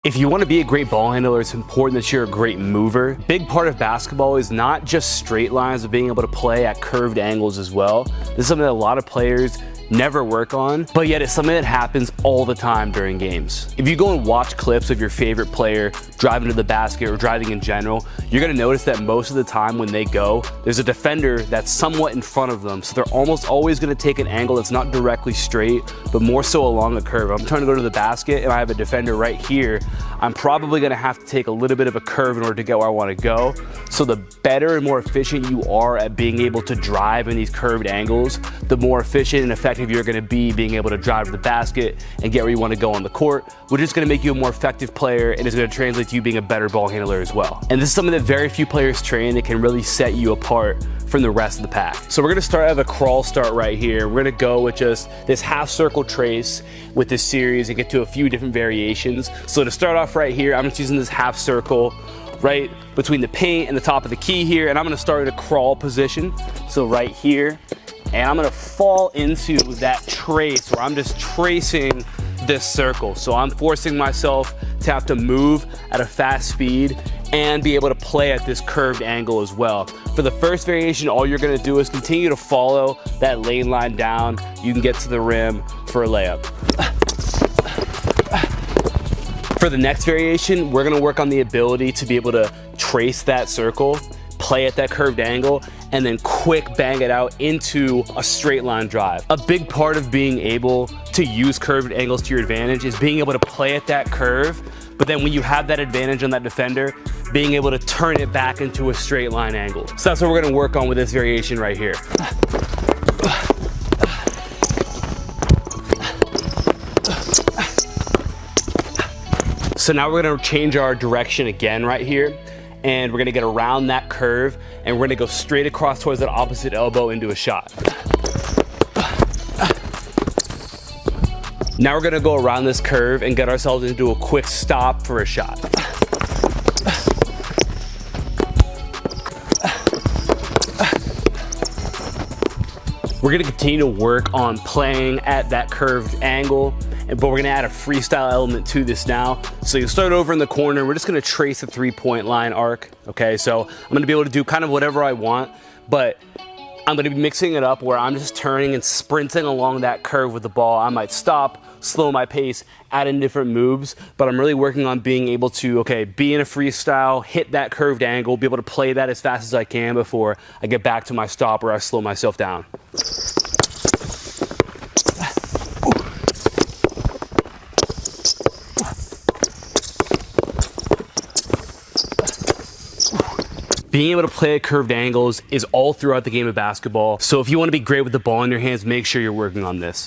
If you want to be a great ball handler, it's important that you're a great mover. Big part of basketball is not just straight lines, but being able to play at curved angles as well. This is something that a lot of players never work on, but yet it's something that happens all the time during games. If you go and watch clips of your favorite player driving to the basket or driving in general, you're gonna notice that most of the time when they go, there's a defender that's somewhat in front of them. So they're almost always gonna take an angle that's not directly straight, but more so along a curve. I'm trying to go to the basket and I have a defender right here. I'm probably gonna have to take a little bit of a curve in order to get where I wanna go. So the better and more efficient you are at being able to drive in these curved angles, the more efficient and effective you're gonna be being able to drive to the basket and get where you wanna go on the court, which is gonna make you a more effective player and is gonna translate to you being a better ball handler as well. And this is something that very few players train that can really set you apart from the rest of the pack. So we're gonna start at a crawl start right here. We're gonna go with just this half circle trace with this series and get to a few different variations. So to start off right here, I'm just using this half circle right between the paint and the top of the key here, and I'm gonna start in a crawl position. So right here, and I'm gonna fall into that trace where I'm just tracing this circle. So I'm forcing myself to have to move at a fast speed and be able to play at this curved angle as well. For the first variation, all you're gonna do is continue to follow that lane line down. You can get to the rim for a layup. For the next variation, we're gonna work on the ability to be able to trace that circle, play at that curved angle, and then quick bang it out into a straight line drive. A big part of being able to use curved angles to your advantage is being able to play at that curve, but then when you have that advantage on that defender, being able to turn it back into a straight line angle. So that's what we're gonna work on with this variation right here. So now we're gonna change our direction again right here, and we're gonna get around that curve, and we're gonna go straight across towards that opposite elbow into a shot. Now we're gonna go around this curve and get ourselves into a quick stop for a shot. We're gonna continue to work on playing at that curved angle, but we're gonna add a freestyle element to this now. So you start over in the corner, we're just gonna trace a 3-point line arc, okay? So I'm gonna be able to do kind of whatever I want, but I'm gonna be mixing it up where I'm just turning and sprinting along that curve with the ball. I might stop, slow my pace, add in different moves, but I'm really working on being able to, okay, be in a freestyle, hit that curved angle, be able to play that as fast as I can before I get back to my stop or I slow myself down. Being able to play at curved angles is all throughout the game of basketball. So if you want to be great with the ball in your hands, make sure you're working on this.